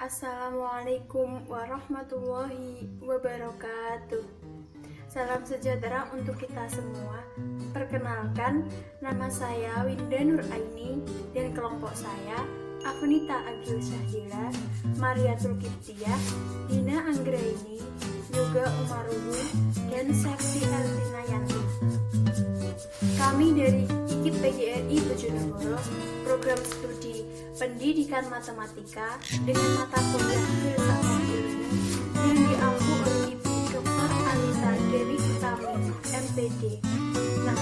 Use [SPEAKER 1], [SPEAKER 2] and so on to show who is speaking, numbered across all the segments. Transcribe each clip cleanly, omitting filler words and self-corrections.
[SPEAKER 1] Assalamualaikum warahmatullahi wabarakatuh. Salam sejahtera untuk kita semua. Perkenalkan, nama saya Winda Nuraini dan kelompok saya Afnita Agil Syahila, Mariatul Kiptiah, Dina Anggraini, Yoga Umarulu, dan Septi Elvina Yanti. Kami dari IKIP PGRI Bojonegoro, program studi Pendidikan Matematika dengan mata kuliah Filsafat Ilmu yang diampu oleh Ibu Dr. Anita Dewi Utami, MPD. Nah,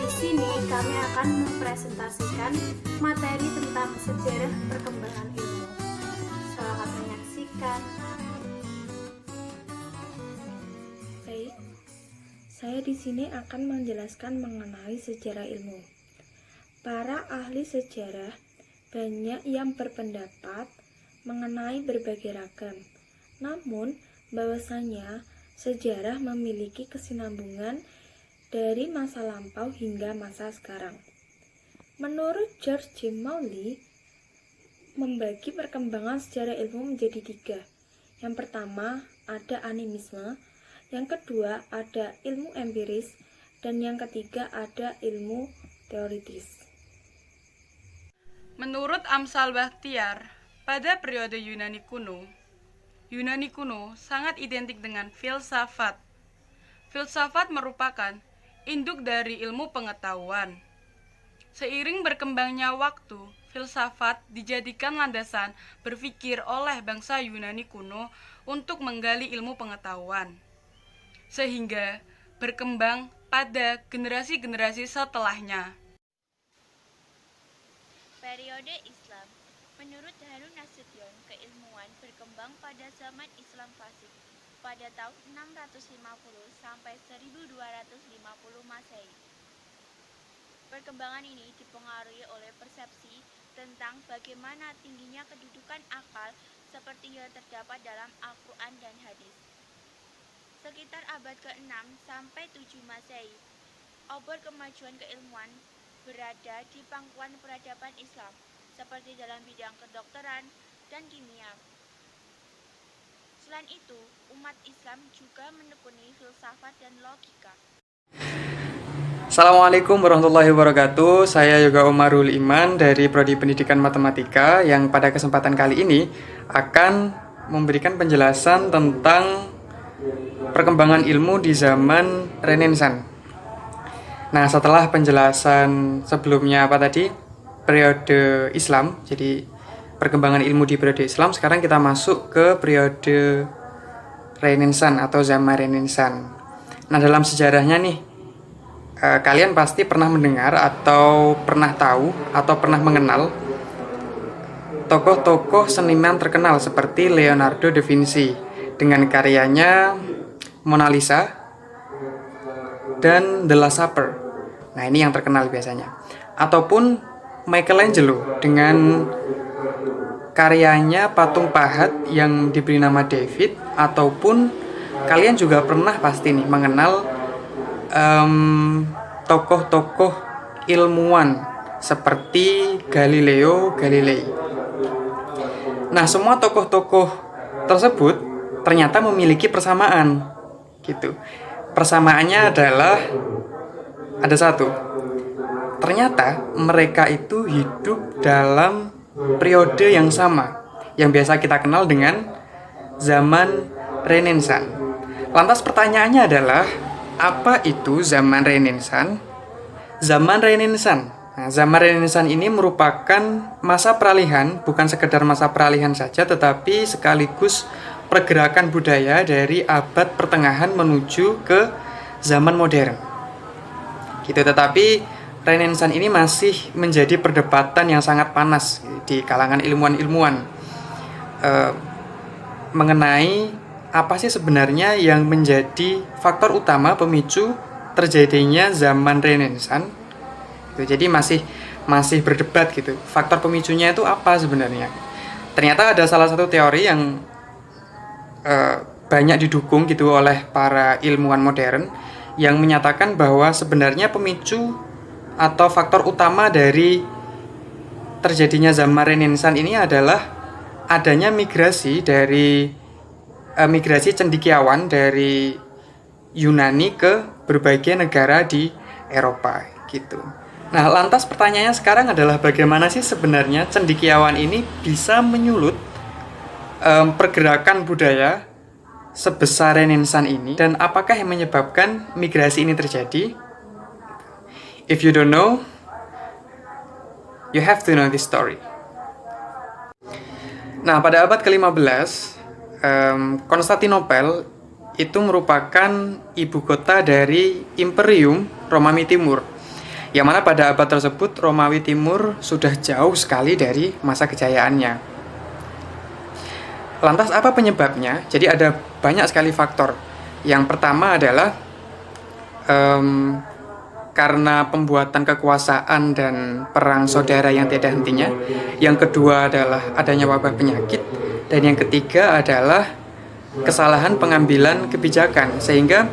[SPEAKER 1] di sini kami akan mempresentasikan materi tentang sejarah perkembangan ilmu. Selamat menyaksikan.
[SPEAKER 2] Baik, saya di sini akan menjelaskan mengenai sejarah ilmu. Para ahli sejarah banyak yang berpendapat mengenai berbagai ragam. Namun, bahwasanya sejarah memiliki kesinambungan dari masa lampau hingga masa sekarang. Menurut George J. Mauley, membagi perkembangan sejarah ilmu menjadi 3. Yang pertama, ada animisme. Yang kedua, ada ilmu empiris. Dan yang ketiga, ada ilmu teoritis.
[SPEAKER 3] Menurut Amsal Bakhtiar, pada periode Yunani kuno sangat identik dengan filsafat. Filsafat merupakan induk dari ilmu pengetahuan. Seiring berkembangnya waktu, filsafat dijadikan landasan berpikir oleh bangsa Yunani kuno untuk menggali ilmu pengetahuan, sehingga berkembang pada generasi-generasi setelahnya.
[SPEAKER 4] Periode Islam. Menurut Harun Nasution, keilmuan berkembang pada zaman Islam klasik pada tahun 650 sampai 1250 Masehi. Perkembangan ini dipengaruhi oleh persepsi tentang bagaimana tingginya kedudukan akal seperti yang terdapat dalam Al-Quran dan hadis. Sekitar abad ke-6 sampai 7 Masehi, obor kemajuan keilmuan berada di pangkuan peradaban Islam, seperti dalam bidang kedokteran dan kimia. Selain itu, umat Islam juga menekuni filsafat dan logika.
[SPEAKER 5] Assalamualaikum warahmatullahi wabarakatuh. Saya Yoga Umarul Iman dari Prodi Pendidikan Matematika yang pada kesempatan kali ini akan memberikan penjelasan tentang perkembangan ilmu di zaman Renaissance. Nah, setelah penjelasan sebelumnya periode Islam, jadi perkembangan ilmu di periode Islam, sekarang kita masuk ke periode Renaissance atau zaman Renaissance. Nah, dalam sejarahnya nih, kalian pasti pernah mendengar atau pernah tahu atau pernah mengenal tokoh-tokoh seniman terkenal seperti Leonardo da Vinci dengan karyanya Mona Lisa dan The Last Supper. Nah, ini yang terkenal biasanya. Ataupun Michelangelo dengan karyanya patung pahat yang diberi nama David. Ataupun kalian juga pernah pasti nih mengenal tokoh-tokoh ilmuwan seperti Galileo Galilei. Nah, semua tokoh-tokoh tersebut ternyata memiliki persamaan gitu. Persamaannya adalah ada satu. Ternyata mereka itu hidup dalam periode yang sama, yang biasa kita kenal dengan zaman Renaissance. Lantas pertanyaannya adalah, apa itu zaman Renaissance? Zaman Renaissance. Nah, zaman Renaissance ini merupakan masa peralihan, bukan sekedar masa peralihan saja, tetapi sekaligus pergerakan budaya dari abad pertengahan menuju ke zaman modern. Gitu, tetapi Renaissance ini masih menjadi perdebatan yang sangat panas di kalangan ilmuwan-ilmuwan mengenai apa sih sebenarnya yang menjadi faktor utama pemicu terjadinya zaman Renaissance. Gitu, jadi masih berdebat gitu. Faktor pemicunya itu apa sebenarnya? Ternyata ada salah satu teori yang banyak didukung gitu oleh para ilmuwan modern yang menyatakan bahwa sebenarnya pemicu atau faktor utama dari terjadinya zaman Renaissance ini adalah adanya migrasi cendekiawan dari Yunani ke berbagai negara di Eropa gitu. Nah, lantas pertanyaannya sekarang adalah bagaimana sih sebenarnya cendekiawan ini bisa menyulut pergerakan budaya sebesar Renaissance ini, dan apakah yang menyebabkan migrasi ini terjadi? If you don't know, you have to know this story. Nah, pada abad ke-15, Konstantinopel itu merupakan ibu kota dari Imperium Romawi Timur, yang mana pada abad tersebut Romawi Timur sudah jauh sekali dari masa kejayaannya. Lantas apa penyebabnya? Jadi ada banyak sekali faktor. Yang pertama adalah karena pembuatan kekuasaan dan perang saudara yang tiada hentinya. Yang kedua adalah adanya wabah penyakit. Dan yang ketiga adalah kesalahan pengambilan kebijakan. Sehingga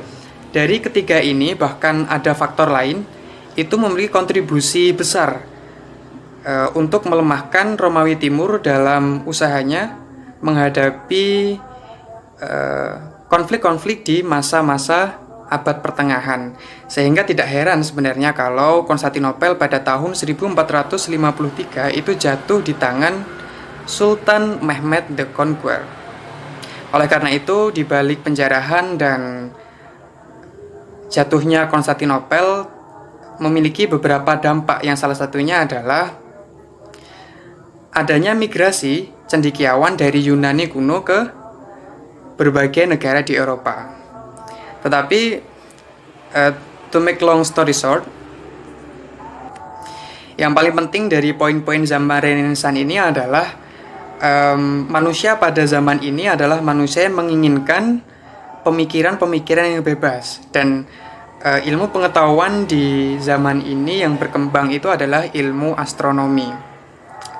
[SPEAKER 5] dari ketiga ini, bahkan ada faktor lain, itu memiliki kontribusi besar untuk melemahkan Romawi Timur dalam usahanya menghadapi konflik-konflik di masa-masa abad pertengahan. Sehingga tidak heran sebenarnya kalau Konstantinopel pada tahun 1453 itu jatuh di tangan Sultan Mehmed the Conqueror. Oleh karena itu, di balik penjarahan dan jatuhnya Konstantinopel memiliki beberapa dampak, yang salah satunya adalah adanya migrasi cendekiawan dari Yunani kuno ke berbagai negara di Eropa. Tetapi, to make long story short, yang paling penting dari poin-poin zaman Renaissance ini adalah manusia pada zaman ini adalah manusia yang menginginkan pemikiran-pemikiran yang bebas, dan ilmu pengetahuan di zaman ini yang berkembang itu adalah ilmu astronomi.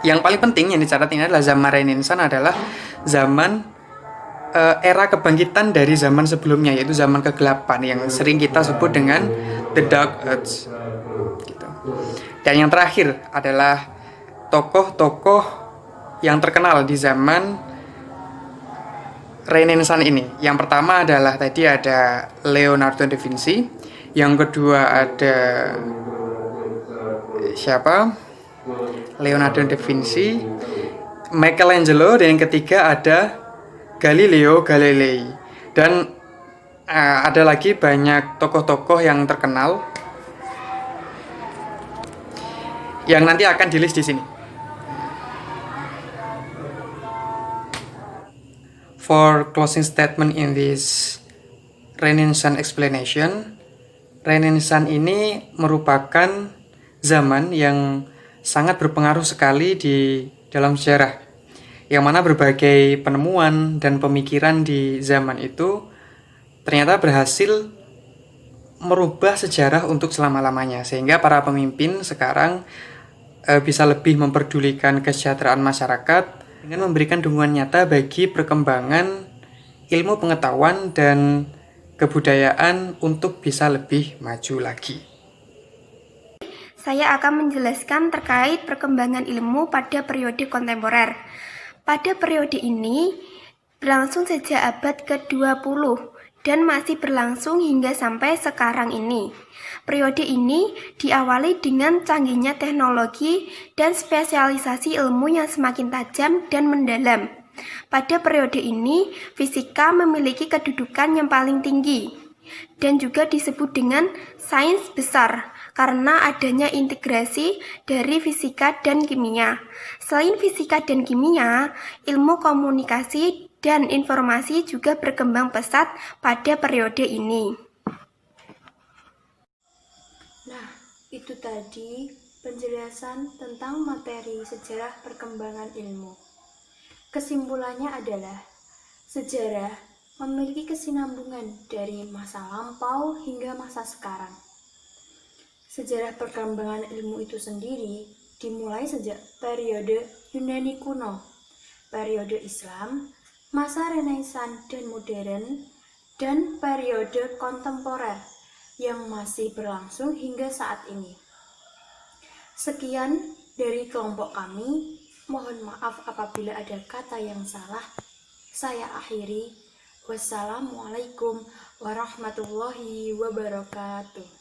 [SPEAKER 5] Yang paling penting yang dicatat ini adalah zaman Renaissance adalah zaman era kebangkitan dari zaman sebelumnya, yaitu zaman kegelapan yang sering kita sebut dengan the Dark Age gitu. Dan yang terakhir adalah tokoh-tokoh yang terkenal di zaman Renaissance ini. Yang pertama adalah tadi ada Leonardo da Vinci, yang kedua ada siapa? Leonardo da Vinci, Michelangelo, dan yang ketiga ada Galileo Galilei. Dan ada lagi banyak tokoh-tokoh yang terkenal yang nanti akan di-list di sini. For closing statement in this Renaissance explanation, Renaissance ini merupakan zaman yang sangat berpengaruh sekali di dalam sejarah, yang mana berbagai penemuan dan pemikiran di zaman itu ternyata berhasil merubah sejarah untuk selama-lamanya, sehingga para pemimpin sekarang bisa lebih memperdulikan kesejahteraan masyarakat dengan memberikan dukungan nyata bagi perkembangan ilmu pengetahuan dan kebudayaan untuk bisa lebih maju lagi.
[SPEAKER 6] Saya akan menjelaskan terkait perkembangan ilmu pada periode kontemporer. Pada periode ini berlangsung sejak abad ke-20 dan masih berlangsung hingga sampai sekarang ini. Periode ini diawali dengan canggihnya teknologi dan spesialisasi ilmu yang semakin tajam dan mendalam. Pada periode ini, fisika memiliki kedudukan yang paling tinggi dan juga disebut dengan sains besar karena adanya integrasi dari fisika dan kimia. Selain fisika dan kimia, ilmu komunikasi dan informasi juga berkembang pesat pada periode ini.
[SPEAKER 1] Nah, itu tadi penjelasan tentang materi sejarah perkembangan ilmu. Kesimpulannya adalah sejarah memiliki kesinambungan dari masa lampau hingga masa sekarang. Sejarah perkembangan ilmu itu sendiri dimulai sejak periode Yunani kuno, periode Islam, masa Renaissance dan modern, dan periode kontemporer yang masih berlangsung hingga saat ini. Sekian dari kelompok kami. Mohon maaf apabila ada kata yang salah. Saya akhiri. Wassalamualaikum warahmatullahi wabarakatuh.